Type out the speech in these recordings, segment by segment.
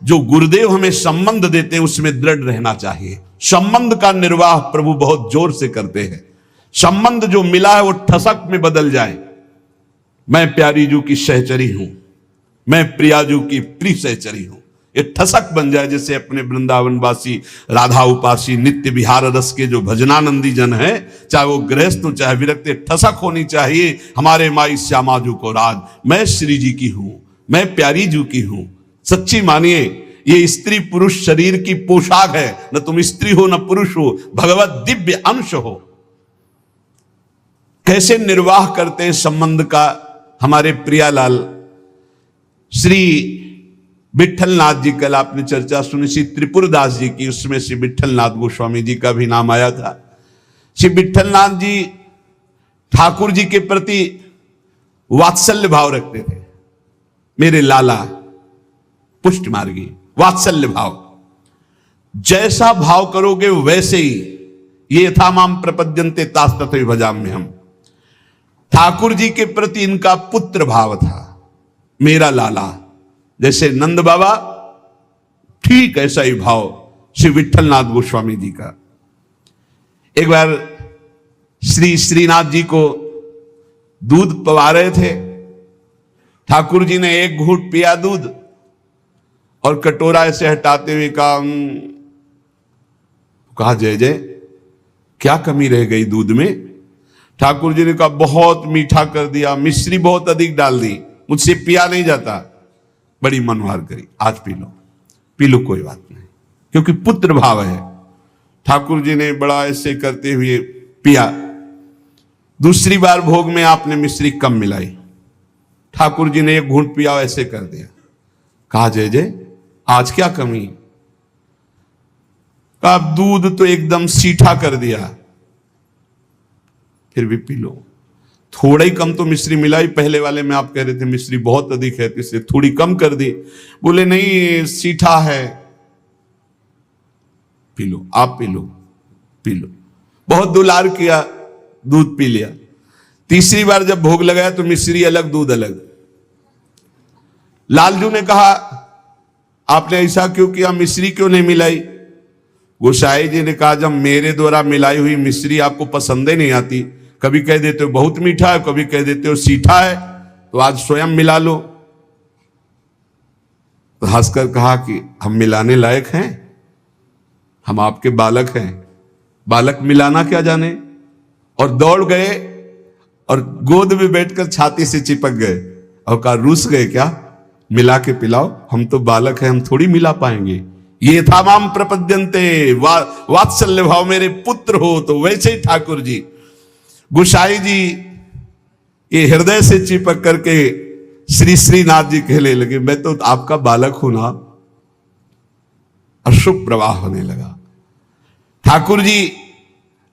जो गुरुदेव हमें संबंध देते हैं उसमें दृढ़ रहना चाहिए। संबंध का निर्वाह प्रभु बहुत जोर से करते हैं। संबंध जो मिला है वो ठसक में बदल जाए। मैं प्यारी जू की सहचरी हूं, मैं प्रियाजू की प्रिय सहचरी हूं, ये ठसक बन जाए। जैसे अपने वृंदावनवासी राधा उपासी नित्य विहार रस के जो भजनानंदी जन है, चाहे वो गृहस्थ हो चाहे विरक्त, ठसक होनी चाहिए हमारे माई श्यामा जू को राज। मैं श्री जी की हूं, मैं प्यारी जू की हूं। सच्ची मानिए ये स्त्री पुरुष शरीर की पोशाक है, न तुम स्त्री हो न पुरुष हो, भगवत दिव्य अंश हो। कैसे निर्वाह करते हैं संबंध का हमारे प्रियालाल श्री विट्ठलनाथ जी। कल आपने चर्चा सुनी श्री त्रिपुरदास जी की, उसमें श्री विट्ठलनाथ गोस्वामी जी का भी नाम आया था। श्री विट्ठलनाथ जी ठाकुर जी के प्रति वात्सल्य भाव रखते थे। मेरे लाला पुष्ट मार्गी, वात्सल्य भाव, जैसा भाव करोगे वैसे ही। ये यथा माम प्रपद्यन्ते तास तथैव भजाम्यहम् हम। ठाकुर जी के प्रति इनका पुत्र भाव था। मेरा लाला, जैसे नंद बाबा, ठीक ऐसा ही भाव श्री विट्ठलनाथ गोस्वामी जी का। एक बार श्री श्रीनाथ जी को दूध पवा रहे थे। ठाकुर जी ने एक घूंट पिया दूध और कटोरा ऐसे हटाते हुए कहा जय जय, क्या कमी रह गई दूध में? ठाकुर जी ने कहा बहुत मीठा कर दिया, मिश्री बहुत अधिक डाल दी, मुझसे पिया नहीं जाता। बड़ी मनोहार करी, आज पी लो कोई बात नहीं, क्योंकि पुत्र भाव है। ठाकुर जी ने बड़ा ऐसे करते हुए पिया। दूसरी बार भोग में आपने मिश्री कम मिलाई। ठाकुर जी ने एक घूंट पिया, ऐसे कर दिया। कहा जय जय, आज क्या कमी? कहा दूध तो एकदम सीठा कर दिया, फिर भी पी लो। थोड़ा ही कम तो मिश्री मिलाई, पहले वाले में आप कह रहे थे मिश्री बहुत अधिक है, इसलिए थोड़ी कम कर दी। बोले नहीं सीठा है, पी लो, आप पी लो। बहुत दुलार किया, दूध पी लिया। तीसरी बार जब भोग लगाया तो मिश्री अलग दूध अलग। लालजू ने कहा आपने ऐसा क्यों किया, मिश्री क्यों नहीं मिलाई? गोसाई जी ने कहा जब मेरे द्वारा मिलाई हुई मिश्री आपको पसंद ही नहीं आती, कभी कह देते हो बहुत मीठा है, कभी कह देते हो सीठा है, तो आज स्वयं मिला लो। तो हंसकर कहा कि हम मिलाने लायक हैं? हम आपके बालक हैं, बालक मिलाना क्या जाने? और दौड़ गए और गोद में बैठकर छाती से चिपक गए और कहा रूस गए क्या, मिला के पिलाओ, हम तो बालक हैं, हम थोड़ी मिला पाएंगे। ये था माम प्रपद्यन्ते, वात्सल्य भाव, मेरे पुत्र हो। तो वैसे ही ठाकुर जी गोसाई जी ये हृदय से चिपक करके श्री श्रीनाथ जी कहने लगे मैं तो आपका बालक हूं ना। अशुभ प्रवाह होने लगा। ठाकुर जी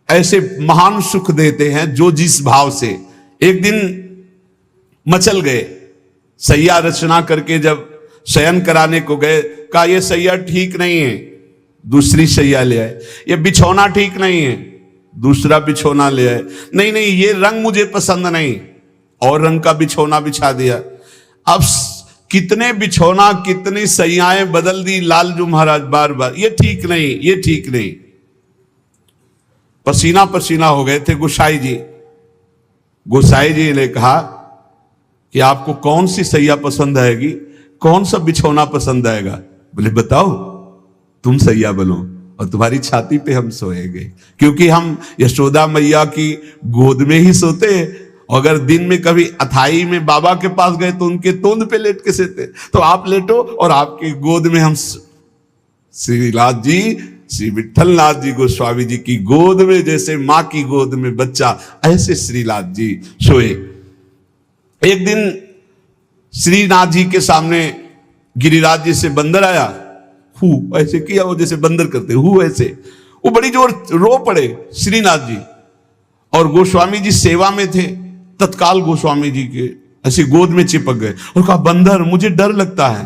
ऐसे महान सुख देते हैं जो जिस भाव से। एक दिन मचल गए, सैया रचना करके जब शयन कराने को गए, कहा यह सैया ठीक नहीं है, दूसरी सैया ले आए। ये बिछौना ठीक नहीं है, दूसरा बिछौना ले आए। नहीं नहीं ये रंग मुझे पसंद नहीं, और रंग का बिछौना बिछा दिया। अब कितने बिछौना कितनी सैयाएं बदल दी लालजू महाराज बार बार, ये ठीक नहीं, ये ठीक नहीं। पसीना पसीना हो गए थे गोसाई जी। गोसाई जी ने कहा कि आपको कौन सी सैया पसंद आएगी, कौन सा बिछौना पसंद आएगा? बोले बताओ, तुम सैया बनो और तुम्हारी छाती पे हम सोएंगे, क्योंकि हम यशोदा मैया की गोद में ही सोते। अगर दिन में कभी अथाई में बाबा के पास गए तो उनके तोंद पे लेट के सोते, तो आप लेटो और आपकी गोद में हम। श्रीनाथ जी, श्री विट्ठलनाथ जी गोस्वामी जी की गोद में जैसे मां की गोद में बच्चा, ऐसे श्रीनाथ जी सोए। एक दिन श्रीनाथ जी के सामने गिरिराज जी से बंदर आया, हु ऐसे किया, वो जैसे बंदर करते हु ऐसे, वो बड़ी जोर रो पड़े श्रीनाथ जी। और गोस्वामी जी सेवा में थे, तत्काल गोस्वामी जी के ऐसे गोद में चिपक गए और कहा बंदर मुझे डर लगता है।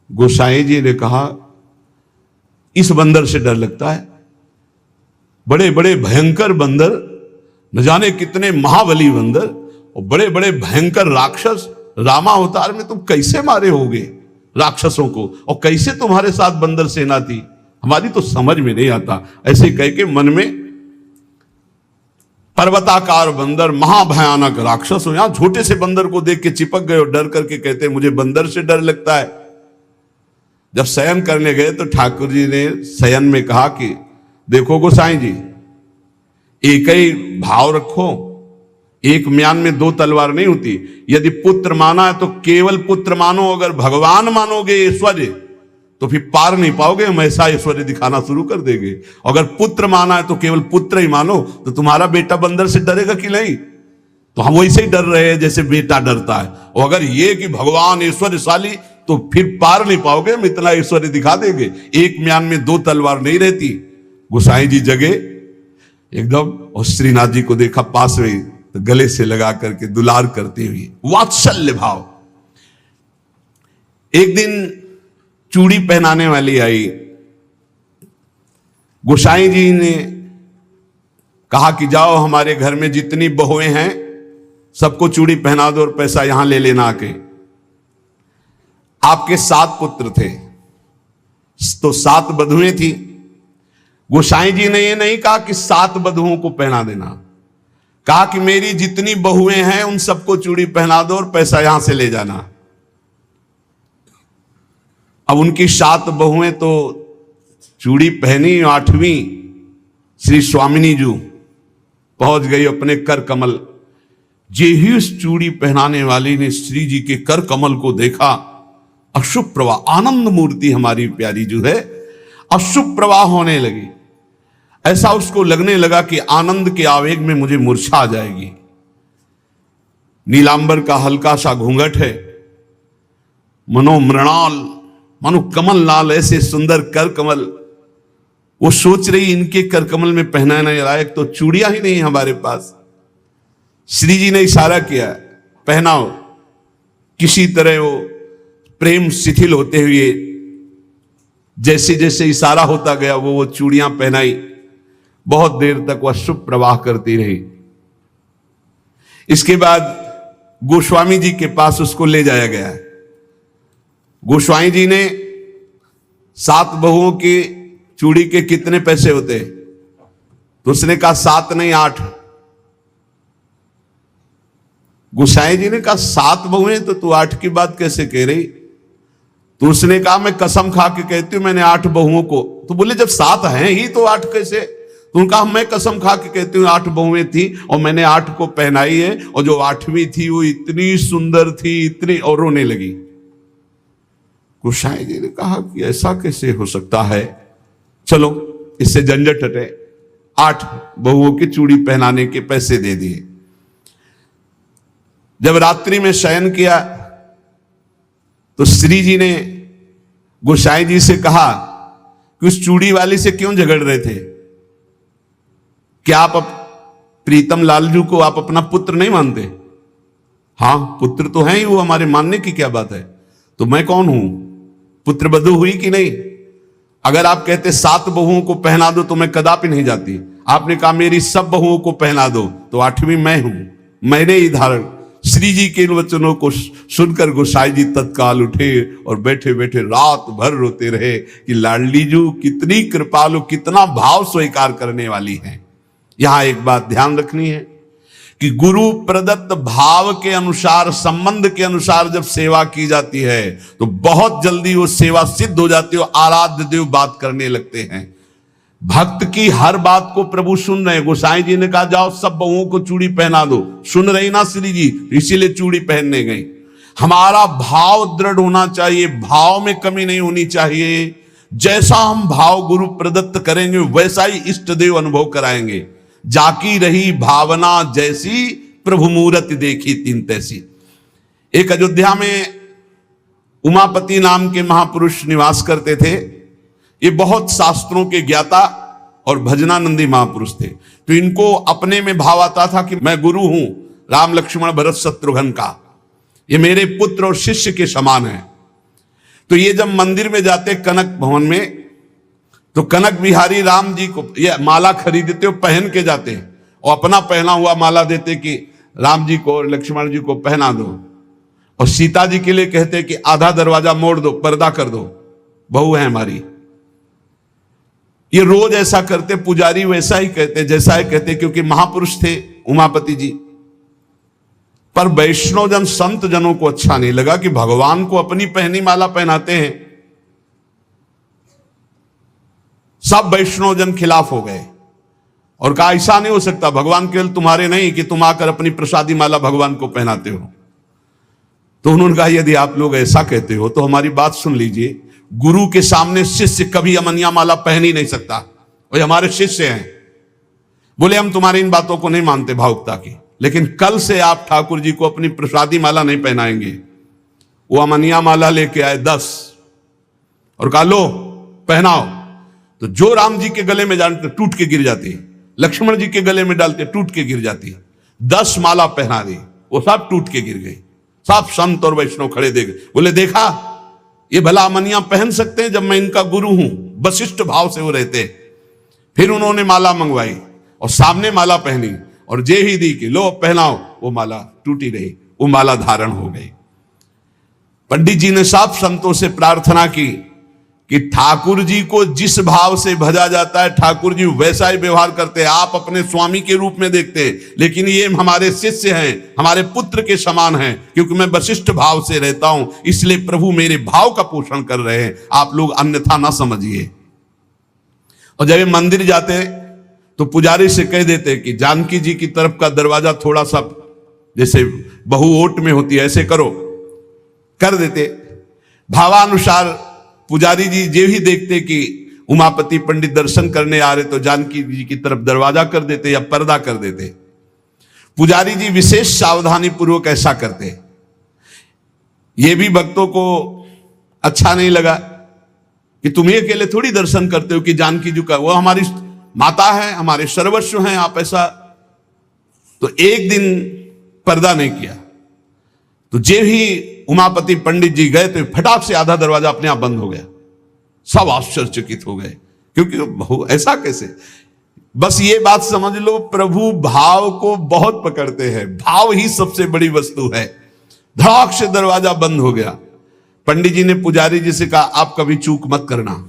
गोसाई जी ने कहा इस बंदर से डर लगता है? बड़े बड़े भयंकर बंदर, न जाने कितने महाबली बंदर और बड़े बड़े भयंकर राक्षस रामावतार में तुम कैसे मारे होगे? राक्षसों को, और कैसे तुम्हारे साथ बंदर सेना थी, हमारी तो समझ में नहीं आता। ऐसे कह के मन में पर्वताकार बंदर, महाभयानक राक्षस हो, यहां छोटे से बंदर को देख के चिपक गए और डर करके कहते मुझे बंदर से डर लगता है। जब शयन करने गए तो ठाकुर जी ने शयन में कहा कि देखो गोसाई जी, एक ही भाव रखो, एक म्यान में दो तलवार नहीं होती। यदि पुत्र माना है तो केवल पुत्र मानो, अगर भगवान मानोगे ऐश्वर्य तो फिर पार नहीं पाओगे, हम ऐसा ऐश्वर्य दिखाना शुरू कर देंगे। अगर पुत्र माना है तो केवल पुत्र ही मानो, तो तुम्हारा बेटा बंदर से डरेगा कि नहीं? तो हम वैसे ही डर रहे हैं जैसे बेटा डरता है। और अगर ये कि भगवान ऐश्वर्यशाली, तो फिर पार नहीं पाओगे, हम इतना ऐश्वर्य दिखा देंगे। एक म्यान में दो तलवार नहीं रहती। गोसाई जी जगे एकदम, और श्रीनाथ जी को देखा पास में, तो गले से लगा करके दुलार करते हुए, वात्सल्य भाव। एक दिन चूड़ी पहनाने वाली आई, गोसाई जी ने कहा कि जाओ हमारे घर में जितनी बहुएं हैं सबको चूड़ी पहना दो और पैसा यहां ले लेना आके। आपके 7 पुत्र थे तो 7 बधुएं थी। गोसाई जी ने यह नहीं कहा कि 7 बधुओं को पहना देना, कहा कि मेरी जितनी बहुएं हैं उन सबको चूड़ी पहना दो और पैसा यहां से ले जाना। अब उनकी 7 बहुएं तो चूड़ी पहनी, 8वीं श्री स्वामिनी जी पहुंच गई अपने कर कमल। जे ही उस चूड़ी पहनाने वाली ने श्री जी के कर कमल को देखा, अशुभ प्रवाह, आनंद मूर्ति हमारी प्यारी जो है, अशुभ प्रवाह होने लगी। ऐसा उसको लगने लगा कि आनंद के आवेग में मुझे मूर्छा आ जाएगी। नीलांबर का हल्का सा घूंघट है, मनोमृणाल, मानो कमल लाल, ऐसे सुंदर कर कमल। वो सोच रही इनके कर कमल में पहनाने लायक तो चूड़ियां ही नहीं हमारे पास। श्री जी ने इशारा किया, पहनाओ। किसी तरह वो प्रेम शिथिल होते हुए जैसे जैसे इशारा होता गया वो चूड़ियां पहनाई। बहुत देर तक वह शुभ प्रवाह करती रही। इसके बाद गोस्वामी जी के पास उसको ले जाया गया। गोस्वामी जी ने 7 बहुओं की चूड़ी के कितने पैसे होते, तो उसने कहा 7 नहीं 8। गोसाई जी ने कहा 7 बहुएं, तो तू 8 की बात कैसे कह रही? तो उसने कहा मैं कसम खा के कहती हूं मैंने 8 बहुओं को। तो बोले जब 7 हैं ही तो 8 कैसे? तो उनका मैं कसम खा के कहती हूँ 8 बहुएं थी और मैंने 8 को पहनाई है, और जो 8वीं थी वो इतनी सुंदर थी, इतनी, और रोने लगी। गोसाई जी ने कहा कि ऐसा कैसे हो सकता है, चलो इससे झंझट हटे। 8 बहुओं की चूड़ी पहनाने के पैसे दे दिए। जब रात्रि में शयन किया तो श्री जी ने गोसाई जी से कहा कि उस चूड़ी वाली से क्यों झगड़ रहे थे? क्या आप प्रीतम लालजू को आप अपना पुत्र नहीं मानते? हाँ पुत्र तो है ही, वो हमारे मानने की क्या बात है। तो मैं कौन हूं, पुत्र बधू हुई कि नहीं? अगर आप कहते 7 बहुओं को पहना दो तो मैं कदापि नहीं जाती। आपने कहा मेरी सब बहुओं को पहना दो, तो 8वीं मैं हूं, मैंने ही धारण। श्री जी के इन वचनों को सुनकर गोसाई जी तत्काल उठे और बैठे बैठे रात भर रोते रहे कि लाडली जू कितनी कृपालु, कितना भाव स्वीकार करने वाली है। यहां एक बात ध्यान रखनी है कि गुरु प्रदत्त भाव के अनुसार, संबंध के अनुसार जब सेवा की जाती है तो बहुत जल्दी वो सेवा सिद्ध हो जाती है, आराध्य देव बात करने लगते हैं। भक्त की हर बात को प्रभु सुन रहे हैं। गोसाई जी ने कहा जाओ सब बहुओं को चूड़ी पहना दो, सुन रही ना श्री जी, इसीलिए चूड़ी पहनने गई। हमारा भाव दृढ़ होना चाहिए, भाव में कमी नहीं होनी चाहिए। जैसा हम भाव गुरु प्रदत्त करेंगे वैसा ही इष्ट देव अनुभव कराएंगे। जाकी रही भावना जैसी, प्रभु मूरति देखी तीन तैसी। एक अयोध्या में उमापति नाम के महापुरुष निवास करते थे। ये बहुत शास्त्रों के ज्ञाता और भजनानंदी महापुरुष थे। तो इनको अपने में भाव आता था कि मैं गुरु हूं राम लक्ष्मण भरत शत्रुघ्न का, ये मेरे पुत्र और शिष्य के समान है। तो ये जब मंदिर में जाते कनक भवन में, तो कनक बिहारी राम जी को ये माला खरीदते हो, पहन के जाते और अपना पहना हुआ माला देते कि राम जी को और लक्ष्मण जी को पहना दो। और सीता जी के लिए कहते कि आधा दरवाजा मोड़ दो, पर्दा कर दो, बहू है हमारी। ये रोज ऐसा करते, पुजारी वैसा ही कहते, जैसा ही कहते, क्योंकि महापुरुष थे उमापति जी। पर वैष्णव जन, संत जनों को अच्छा नहीं लगा कि भगवान को अपनी पहनी माला पहनाते हैं। सब वैष्णव जन खिलाफ हो गए और कहा ऐसा नहीं हो सकता, भगवान केवल तुम्हारे नहीं कि तुम आकर अपनी प्रसादी माला भगवान को पहनाते हो। तो उन्होंने कहा यदि आप लोग ऐसा कहते हो तो हमारी बात सुन लीजिए, गुरु के सामने शिष्य कभी अमनिया माला पहन ही नहीं सकता, और हमारे शिष्य हैं। बोले हम तुम्हारी इन बातों को नहीं मानते भावुकता की, लेकिन कल से आप ठाकुर जी को अपनी प्रसादी माला नहीं पहनाएंगे। वो अमनिया माला लेके आए 10 और कहा लो पहनाओ। तो जो राम जी के गले में डालते टूट के गिर जाती, लक्ष्मण जी के गले में डालते टूट के गिर जाती। 10 माला पहना दी, वो सब टूट के गिर गई। सब संत और वैष्णव खड़े देख, बोले देखा ये भला अमनिया पहन सकते हैं जब मैं इनका गुरु हूं। वशिष्ठ भाव से वो रहते। फिर उन्होंने माला मंगवाई और सामने माला पहनी और जे ही दी कि लो पहनाओ, वो माला टूटी रही, वो माला धारण हो गई। पंडित जी ने सब संतों से प्रार्थना की कि ठाकुर जी को जिस भाव से भजा जाता है ठाकुर जी वैसा ही व्यवहार करते हैं। आप अपने स्वामी के रूप में देखते हैं, लेकिन ये हमारे शिष्य हैं, हमारे पुत्र के समान हैं, क्योंकि मैं वशिष्ठ भाव से रहता हूं, इसलिए प्रभु मेरे भाव का पोषण कर रहे हैं, आप लोग अन्यथा ना समझिए। और जब ये मंदिर जाते तो पुजारी से कह देते कि जानकी जी की तरफ का दरवाजा थोड़ा सा जैसे बहु ओट में होती है ऐसे करो, कर देते। भावानुसार पुजारी जी जे ही देखते कि उमापति पंडित दर्शन करने आ रहे तो जानकी जी की तरफ दरवाजा कर देते या पर्दा कर देते। पुजारी जी विशेष सावधानी पूर्वक ऐसा करते। ये भी भक्तों को अच्छा नहीं लगा कि तुम ये अकेले थोड़ी दर्शन करते हो कि जानकी जी का, वो हमारी माता है, हमारे सर्वस्व हैं, आप ऐसा। तो एक दिन पर्दा नहीं किया। तो जे ही उमापति पंडित जी गए तो फटाक से आधा दरवाजा अपने आप बंद हो गया। सब आश्चर्यचकित हो गए, क्योंकि बहु ऐसा कैसे। बस ये बात समझ लो, प्रभु भाव को बहुत पकड़ते हैं, भाव ही सबसे बड़ी वस्तु है। धड़ाक से दरवाजा बंद हो गया। पंडित जी ने पुजारी जी से कहा आप कभी चूक मत करना,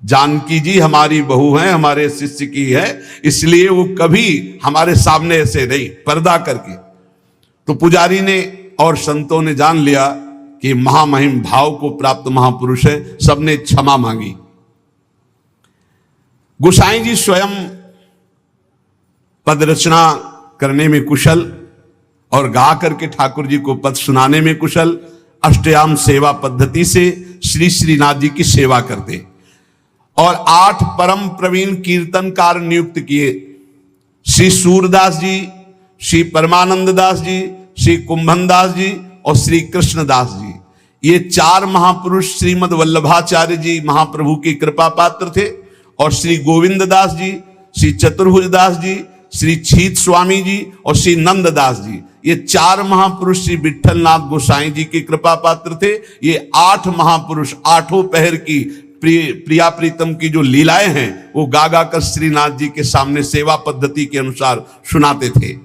जानकी जी हमारी बहू है, हमारे शिष्य की है, इसलिए वो कभी हमारे सामने ऐसे नहीं, पर्दा करके। तो पुजारी ने और संतों ने जान लिया कि महामहिम भाव को प्राप्त महापुरुष है, सबने क्षमा मांगी। गोसाई जी स्वयं पद रचना करने में कुशल और गा करके ठाकुर जी को पद सुनाने में कुशल। अष्टयाम सेवा पद्धति से श्री श्रीनाथ जी की सेवा करते और 8 परम प्रवीण कीर्तनकार नियुक्त किए। श्री सूरदास जी, श्री परमानंद दास जी, श्री कुंभन दास जी और श्री कृष्णदास जी, ये 4 महापुरुष श्रीमद वल्लभाचार्य जी महाप्रभु की कृपा पात्र थे। और श्री गोविंद दास जी, श्री चतुर्भुज दास जी, श्री छीत स्वामी जी और श्री नंददास जी, ये 4 महापुरुष श्री विठलनाथ गोसाई जी की कृपा पात्र थे। ये 8 महापुरुष 8 पहर की प्रिया प्रीतम की जो लीलाएं हैं वो गा गा कर श्रीनाथ जी के सामने सेवा पद्धति के अनुसार सुनाते थे।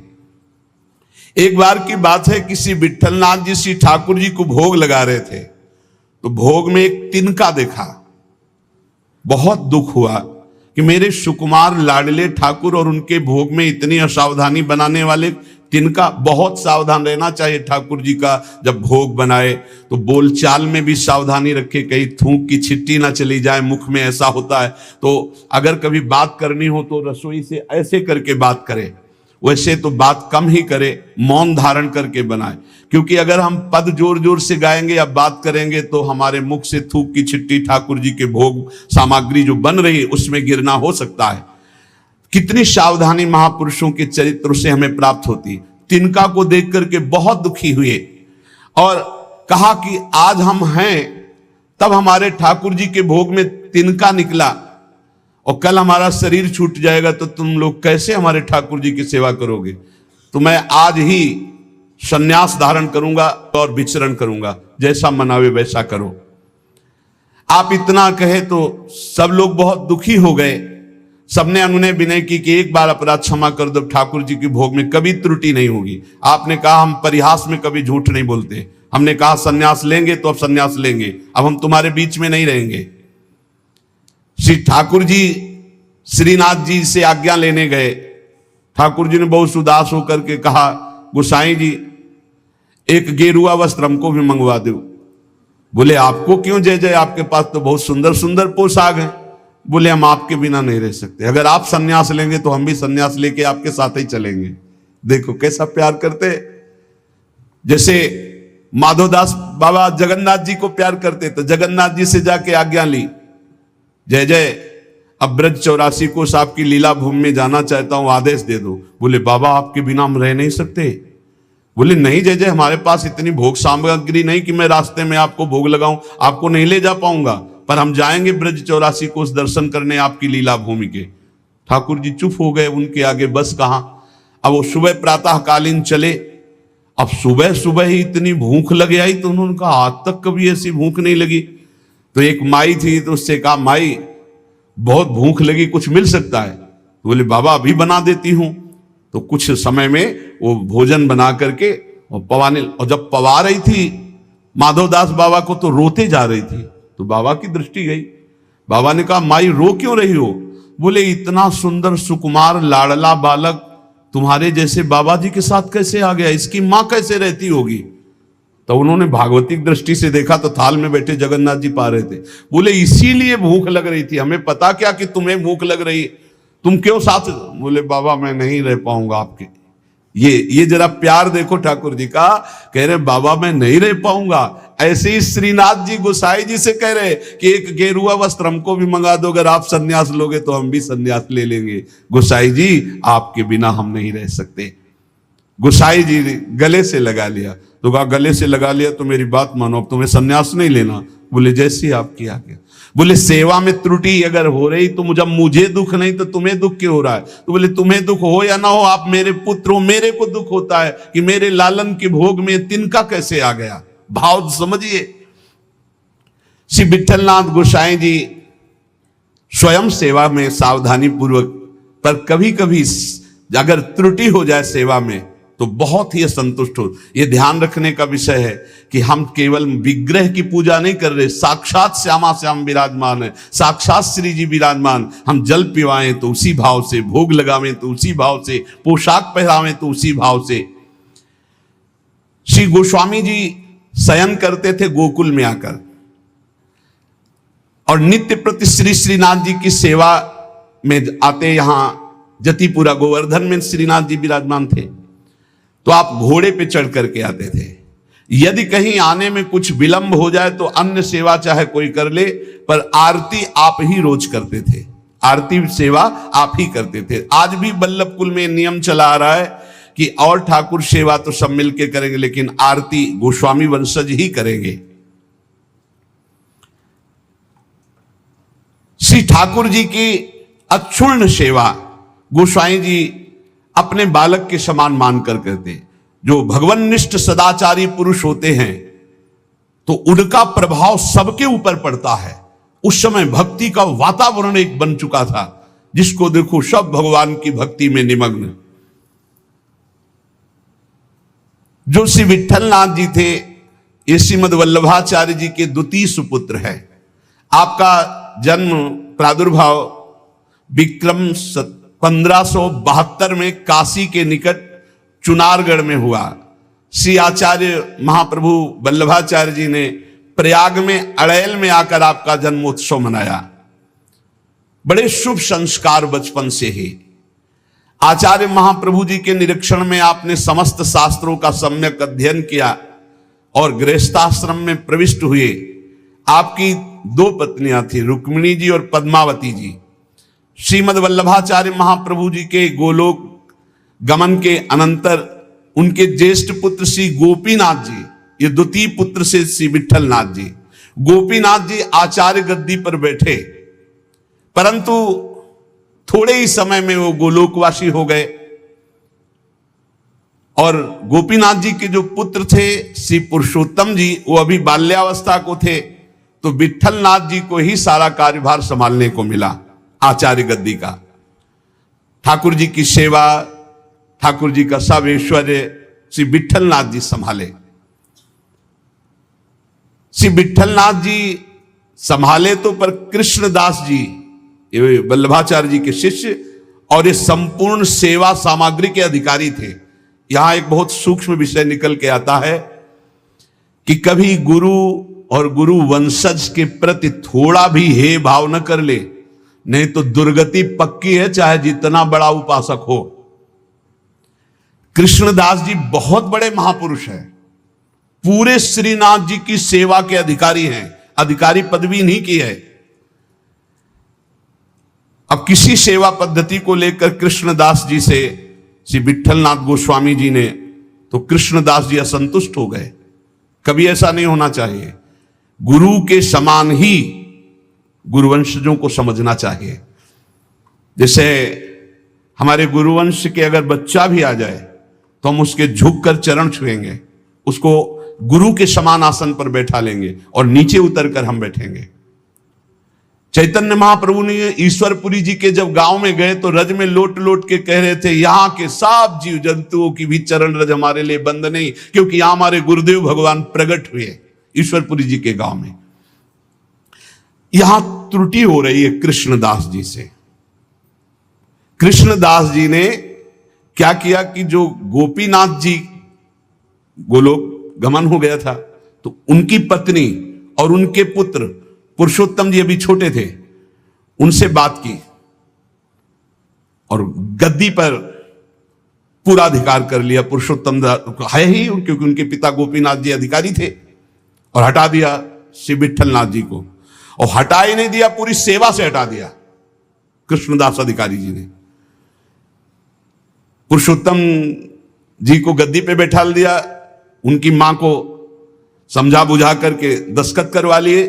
एक बार की बात है, किसी विठलनाथ जी श्री ठाकुर जी को भोग लगा रहे थे, तो भोग में एक तिनका देखा। बहुत दुख हुआ कि मेरे सुकुमार लाडले ठाकुर और उनके भोग में इतनी असावधानी बनाने वाले तिनका। बहुत सावधान रहना चाहिए ठाकुर जी का, जब भोग बनाए तो बोलचाल में भी सावधानी रखे, कहीं थूक की छिट्टी ना चली जाए मुख में, ऐसा होता है। तो अगर कभी बात करनी हो तो रसोई से ऐसे करके बात करे, वैसे तो बात कम ही करे, मौन धारण करके बनाए, क्योंकि अगर हम पद जोर जोर से गाएंगे या बात करेंगे तो हमारे मुख से थूक की छिट्टी ठाकुर जी के भोग सामग्री जो बन रही है उसमें गिरना हो सकता है। कितनी सावधानी महापुरुषों के चरित्र से हमें प्राप्त होती। तिनका को देख करके बहुत दुखी हुए और कहा कि आज हम हैं, तब हमारे ठाकुर जी के भोग में तिनका निकला और कल हमारा शरीर छूट जाएगा तो तुम लोग कैसे हमारे ठाकुर जी की सेवा करोगे। तो मैं आज ही संन्यास धारण करूंगा और विचरण करूंगा, जैसा मनावे वैसा करो। आप इतना कहे तो सब लोग बहुत दुखी हो गए। सबने अनुनय विनय की कि एक बार अपराध क्षमा कर दो, ठाकुर जी के भोग में कभी त्रुटि नहीं होगी। आपने कहा हम परिहास में कभी झूठ नहीं बोलते, हमने कहा सन्यास लेंगे तो अब सन्यास लेंगे, अब हम तुम्हारे बीच में नहीं रहेंगे। श्री ठाकुर जी श्रीनाथ जी से आज्ञा लेने गए। ठाकुर जी ने बहुत उदास होकर के कहा, गोसाई जी एक गेरुआ वस्त्र हमको भी मंगवा दो। बोले आपको क्यों जय जय, आपके पास तो बहुत सुंदर सुंदर पोशाक है। बोले हम आपके बिना नहीं रह सकते, अगर आप सन्यास लेंगे तो हम भी सन्यास लेके आपके साथ ही चलेंगे। देखो कैसा प्यार करते, जैसे माधोदास बाबा जगन्नाथ जी को प्यार करते, तो जगन्नाथ जी से जाके आज्ञा ली, जय जय अब ब्रज 84 को आपकी लीला भूमि में जाना चाहता हूं, आदेश दे दो। बोले बाबा आपके बिना हम रह नहीं सकते। बोले नहीं जय जय, हमारे पास इतनी भोग सामग्री नहीं कि मैं रास्ते में आपको भोग लगाऊं, आपको नहीं ले जा पाऊंगा, पर हम जाएंगे ब्रज 84 को दर्शन करने आपकी लीला भूमि के। ठाकुर जी चुप हो गए, उनके आगे बस कहां। अब वो सुबह प्रातःकालीन चले। अब सुबह सुबह ही इतनी भूख लग आई, तो उन्होंने कहा आज तक कभी ऐसी भूख नहीं लगी। तो एक माई थी, तो उससे कहा माई बहुत भूख लगी, कुछ मिल सकता है? तो बोले बाबा अभी बना देती हूं। तो कुछ समय में वो भोजन बना करके और पवाने, और जब पवा रही थी माधवदास बाबा को तो रोते जा रही थी। तो बाबा की दृष्टि गई। बाबा ने कहा माई रो क्यों रही हो? बोले इतना सुंदर सुकुमार लाडला बालक तुम्हारे जैसे बाबा जी के साथ कैसे आ गया, इसकी मां कैसे रहती होगी? तो उन्होंने भागवतिक दृष्टि से देखा तो थाल में बैठे जगन्नाथ जी पा रहे थे। बोले इसीलिए भूख लग रही थी, हमें पता क्या कि तुम्हें भूख लग रही, तुम क्यों साथ? बोले बाबा मैं नहीं रह पाऊंगा आपके। ये जरा प्यार देखो ठाकुर जी का, कह रहे बाबा मैं नहीं रह पाऊंगा। ऐसे ही श्रीनाथ जी गोसाई जी से कह रहे कि एक गेरुआ वस्त्र हमको भी मंगा दो, अगर आप सन्यास लोगे तो हम भी सन्यास ले लेंगे। गोसाई जी आपके बिना हम नहीं रह सकते। गोसाई जी ने गले से लगा लिया। तो कहा गले से लगा लिया तो मेरी बात मानो, अब तुम्हें सन्यास नहीं लेना। बोले जैसी आपकी आज्ञा। बोले सेवा में त्रुटि अगर हो रही तो मुझे दुख नहीं तो तुम्हें दुख क्यों हो रहा है? तो बोले तुम्हें दुख हो या ना हो, आप मेरे पुत्र हो, मेरे को दुख होता है कि मेरे लालन के भोग में तिनका कैसे आ गया। भाव समझिए। श्री विठलनाथ गोसाई जी स्वयं सेवा में सावधानी पूर्वक, पर कभी कभी अगर त्रुटि हो जाए सेवा में तो बहुत ही असंतुष्ट हो। यह ध्यान रखने का विषय है कि हम केवल विग्रह की पूजा नहीं कर रहे, साक्षात श्यामा श्याम विराजमान है, साक्षात श्री जी विराजमान। हम जल पिवाएं तो उसी भाव से, भोग लगावें तो उसी भाव से, पोशाक पहरावें तो उसी भाव से। श्री गोस्वामी जी शयन करते थे गोकुल में आकर, और नित्य प्रति श्री श्रीनाथ जी की सेवा में आते। यहां जतिपुरा गोवर्धन में श्रीनाथ जी विराजमान थे, तो आप घोड़े पे चढ़ करके आते थे। यदि कहीं आने में कुछ विलंब हो जाए तो अन्य सेवा चाहे कोई कर ले, पर आरती आप ही रोज करते थे, आरती सेवा आप ही करते थे। आज भी बल्लभ कुल में नियम चला आ रहा है कि और ठाकुर सेवा तो सब मिलके करेंगे, लेकिन आरती गोस्वामी वंशज ही करेंगे। श्री ठाकुर जी की अक्षुण्ण सेवा गोस्वामी जी अपने बालक के समान मानकर करते। जो भगवन्निष्ठ सदाचारी पुरुष होते हैं तो उनका प्रभाव सबके ऊपर पड़ता है। उस समय भक्ति का वातावरण एक बन चुका था, जिसको देखो सब भगवान की भक्ति में निमग्न। जो श्री विठलनाथ जी थे, ये श्रीमद वल्लभाचार्य जी के द्वितीय सुपुत्र है। आपका जन्म प्रादुर्भाव विक्रम 1572 में काशी के निकट चुनारगढ़ में हुआ। श्री आचार्य महाप्रभु वल्लभाचार्य जी ने प्रयाग में अड़ैल में आकर आपका जन्मोत्सव मनाया। बड़े शुभ संस्कार बचपन से ही। आचार्य महाप्रभु जी के निरीक्षण में आपने समस्त शास्त्रों का सम्यक अध्ययन किया और गृहस्थाश्रम में प्रविष्ट हुए। आपकी 2 पत्नियां थी, रुक्मिणी जी और पद्मावती जी। श्रीमद वल्लभाचार्य महाप्रभु जी के गोलोक गमन के अनंतर उनके ज्येष्ठ पुत्र श्री गोपीनाथ जी, ये द्वितीय पुत्र से श्री विठलनाथ जी, गोपीनाथ जी आचार्य गद्दी पर बैठे, परंतु थोड़े ही समय में वो गोलोकवासी हो गए। और गोपीनाथ जी के जो पुत्र थे श्री पुरुषोत्तम जी, वो अभी बाल्यावस्था को थे, तो विठलनाथ जी को ही सारा कार्यभार संभालने को मिला आचार्य गद्दी का। ठाकुर जी की सेवा, ठाकुर जी का सब ऐश्वर्य श्री विठलनाथ जी संभाले। श्री विट्ठलनाथ जी संभाले तो, पर कृष्णदास जी ये वल्लभाचार्य जी के शिष्य और ये संपूर्ण सेवा सामग्री के अधिकारी थे। यहां एक बहुत सूक्ष्म विषय निकल के आता है कि कभी गुरु और गुरु वंशज के प्रति थोड़ा भी हे भाव न कर ले, नहीं तो दुर्गति पक्की है, चाहे जितना बड़ा उपासक हो। कृष्णदास जी बहुत बड़े महापुरुष हैं, पूरे श्रीनाथ जी की सेवा के अधिकारी हैं, अधिकारी पदवी नहीं की है। अब किसी सेवा पद्धति को लेकर कृष्णदास जी से श्री विट्ठलनाथ गोस्वामी जी ने, तो कृष्णदास जी असंतुष्ट हो गए। कभी ऐसा नहीं होना चाहिए, गुरु के समान ही गुरुवंशजों को समझना चाहिए। जैसे हमारे गुरुवंश के अगर बच्चा भी आ जाए तो हम उसके झुककर चरण छुएंगे, उसको गुरु के समान आसन पर बैठा लेंगे और नीचे उतरकर हम बैठेंगे। चैतन्य महाप्रभु ने ईश्वरपुरी जी के जब गांव में गए तो रज में लोट लोट के कह रहे थे, यहां के सब जीव जंतुओं की भी चरण रज हमारे लिए बंद नहीं, क्योंकि यहां हमारे गुरुदेव भगवान प्रकट हुए ईश्वरपुरी जी के गांव में। यहां त्रुटि हो रही है कृष्णदास जी से। कृष्णदास जी ने क्या किया कि जो गोपीनाथ जी गोलोक गमन हो गया था, तो उनकी पत्नी और उनके पुत्र पुरुषोत्तम जी अभी छोटे थे, उनसे बात की और गद्दी पर पूरा अधिकार कर लिया। पुरुषोत्तम है ही, क्योंकि उनके पिता गोपीनाथ जी अधिकारी थे, और हटा दिया श्री विट्ठलनाथ जी को। और हटा ही नहीं दिया, पूरी सेवा से हटा दिया कृष्णदास अधिकारी जी ने। पुरुषोत्तम जी को गद्दी पे बैठा दिया, उनकी मां को समझा बुझा करके दस्तखत करवा लिए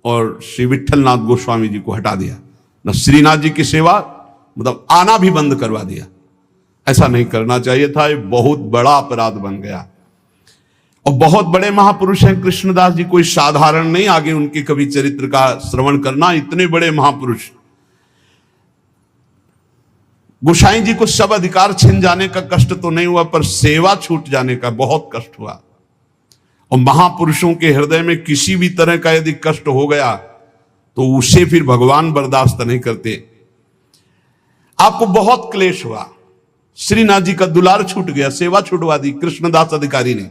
और श्री विट्ठलनाथ गोस्वामी जी को हटा दिया। न श्रीनाथ जी की सेवा मतलब आना भी बंद करवा दिया। ऐसा नहीं करना चाहिए था, ये बहुत बड़ा अपराध बन गया। और बहुत बड़े महापुरुष हैं कृष्णदास जी, कोई साधारण नहीं। आगे उनके कवि चरित्र का श्रवण करना, इतने बड़े महापुरुष। गोसाई जी को सब अधिकार छिन जाने का कष्ट तो नहीं हुआ, पर सेवा छूट जाने का बहुत कष्ट हुआ। और महापुरुषों के हृदय में किसी भी तरह का यदि कष्ट हो गया तो उसे फिर भगवान बर्दाश्त नहीं करते। आपको बहुत क्लेश हुआ, श्रीनाथ जी का दुलार छूट गया, सेवा छुटवा दी कृष्णदास अधिकारी ने।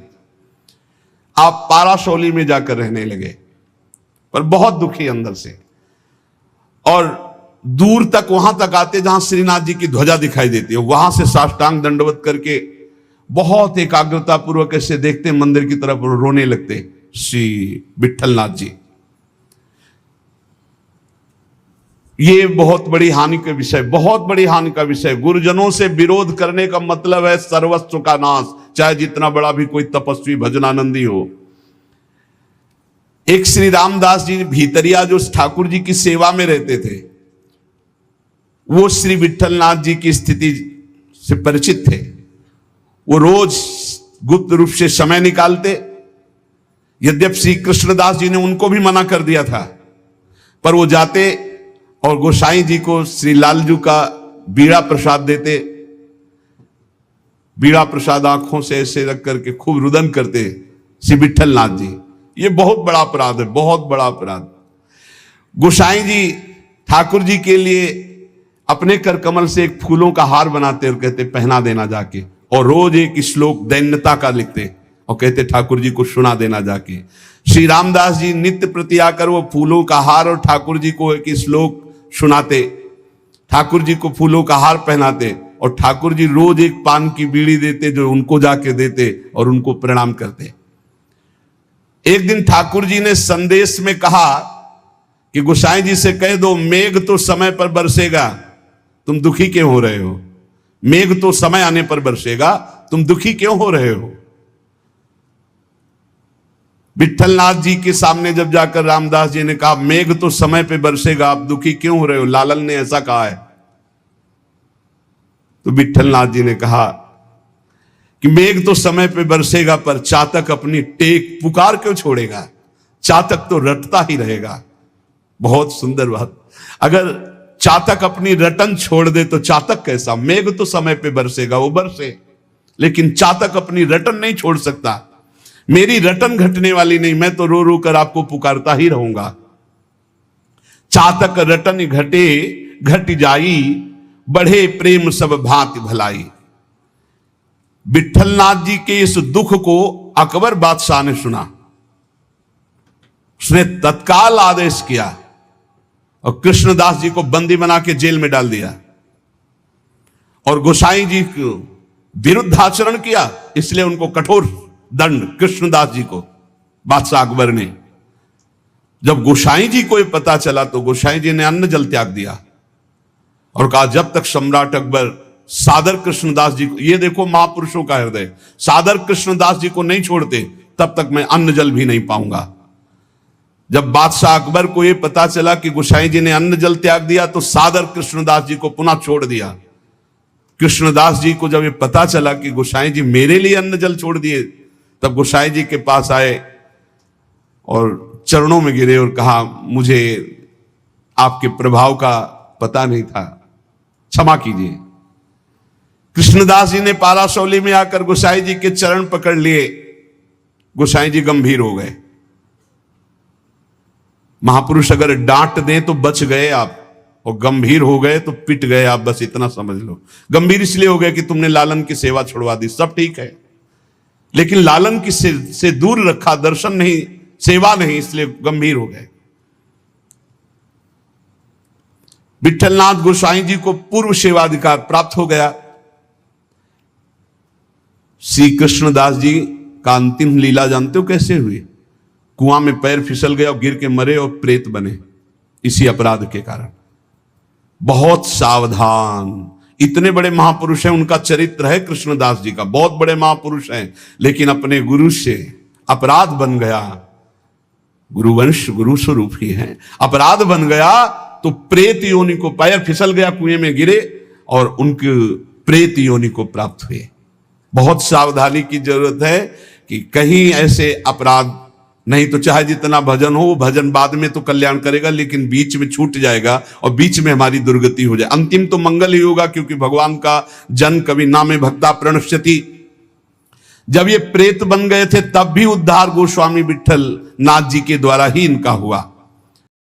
आप पाराशौली में जाकर रहने लगे, पर बहुत दुखी अंदर से। और दूर तक वहां तक आते जहां श्रीनाथ जी की ध्वजा दिखाई देती है, वहां से साष्टांग दंडवत करके बहुत एकाग्रता पूर्वक ऐसे देखते मंदिर की तरफ, रोने लगते श्री विट्ठलनाथ जी। ये बहुत बड़ी हानि का विषय, बहुत बड़ी हानि का विषय। गुरुजनों से विरोध करने का मतलब है सर्वस्व का नाश, चाहे जितना बड़ा भी कोई तपस्वी भजनानंदी हो। एक श्री रामदास जी भीतरिया जो ठाकुर जी की सेवा में रहते थे, वो श्री विट्ठलनाथ जी की स्थिति से परिचित थे। वो रोज गुप्त रूप से समय निकालते। यद्यप श्री कृष्णदास जी ने उनको भी मना कर दिया था, पर वो जाते और गोसाई जी को श्री लालजू का बीड़ा प्रसाद देते। बीड़ा प्रसाद आंखों से ऐसे रख करके खूब रुदन करते श्री विट्ठलनाथ जी। ये बहुत बड़ा अपराध है, बहुत बड़ा अपराध। गोसाई जी ठाकुर जी के लिए अपने कर कमल से एक फूलों का हार बनाते और कहते पहना देना जाके, और रोज एक श्लोक दैन्यता का लिखते और कहते ठाकुर जी को सुना देना जाके। श्री रामदास जी नित्य प्रति आकर वो फूलों का हार और ठाकुर जी को एक श्लोक सुनाते, ठाकुर जी को फूलों का हार पहनाते, और ठाकुर जी रोज एक पान की बीड़ी देते जो उनको जाके देते और उनको प्रणाम करते। एक दिन ठाकुर जी ने संदेश में कहा कि गोसाई जी से कह दो मेघ तो समय पर बरसेगा, तुम दुखी क्यों हो रहे हो? मेघ तो समय आने पर बरसेगा, तुम दुखी क्यों हो रहे हो? विट्ठलनाथ जी के सामने जब जाकर रामदास जी ने कहा मेघ तो समय पे बरसेगा, आप दुखी क्यों हो रहे हो? लालन ने ऐसा कहा है। तो विट्ठलनाथ जी ने कहा कि मेघ तो समय पे बरसेगा, पर चातक अपनी टेक पुकार क्यों छोड़ेगा? चातक तो रटता ही रहेगा। बहुत सुंदर बात। अगर चातक अपनी रटन छोड़ दे तो चातक कैसा? मेघ तो समय पे बरसेगा, वो बरसे, लेकिन चातक अपनी रटन नहीं छोड़ सकता। मेरी रटन घटने वाली नहीं, मैं तो रो रो कर आपको पुकारता ही रहूंगा। चातक रटन घटे घट जाई, बढ़े प्रेम सब भांति भलाई। विट्ठलनाथ जी के इस दुख को अकबर बादशाह ने सुना, उसने तत्काल आदेश किया और कृष्णदास जी को बंदी बना के जेल में डाल दिया और गोसाई जी को विरुद्ध आचरण किया, इसलिए उनको कठोर दंड कृष्णदास जी को बादशाह अकबर ने। जब गोसाई जी को ये पता चला तो गोसाई जी ने अन्न जल त्याग दिया और कहा जब तक सम्राट अकबर सादर कृष्णदास जी को, ये देखो महापुरुषों का हृदय, सादर कृष्णदास जी को नहीं छोड़ते तब तक मैं अन्न जल भी नहीं पाऊंगा। जब बादशाह अकबर को यह पता चला कि गोसाई जी ने अन्न जल त्याग दिया तो सादर कृष्णदास जी को पुनः छोड़ दिया। कृष्णदास जी को जब ये पता चला कि गोसाई जी मेरे लिए अन्न जल छोड़ दिए, तब गोसाई जी के पास आए और चरणों में गिरे और कहा मुझे आपके प्रभाव का पता नहीं था, क्षमा कीजिए। कृष्णदास जी ने पारासौली में आकर गोसाई जी के चरण पकड़ लिए। गोसाई जी गंभीर हो गए। महापुरुष अगर डांट दें तो बच गए आप, और गंभीर हो गए तो पिट गए आप, बस इतना समझ लो। गंभीर इसलिए हो गए कि तुमने लालन की सेवा छुड़वा दी, सब ठीक है, लेकिन लालन की से दूर रखा, दर्शन नहीं, सेवा नहीं, इसलिए गंभीर हो गए। विट्ठलनाथ गोसाई जी को पूर्व सेवाधिकार प्राप्त हो गया। श्री कृष्णदास जी का अंतिम लीला जानते हो कैसे हुई? कुआं में पैर फिसल गया और गिर के मरे और प्रेत बने, इसी अपराध के कारण। बहुत सावधान, इतने बड़े महापुरुष हैं, उनका चरित्र है कृष्णदास जी का, बहुत बड़े महापुरुष हैं, लेकिन अपने गुरु से अपराध बन गया। गुरुवंश गुरु स्वरूप ही है, अपराध बन गया तो प्रेत योनि को, पैर फिसल गया, कुएं में गिरे और उनके प्रेत योनि को प्राप्त हुए। बहुत सावधानी की जरूरत है कि कहीं ऐसे अपराध, नहीं तो चाहे जितना भजन हो, भजन बाद में तो कल्याण करेगा, लेकिन बीच में छूट जाएगा और बीच में हमारी दुर्गति हो जाए। अंतिम तो मंगल ही होगा, क्योंकि भगवान का जन कवि नामे भक्ता प्रणश्यति। जब ये प्रेत बन गए थे तब भी उद्धार गोस्वामी विट्ठल नाथ जी के द्वारा ही इनका हुआ।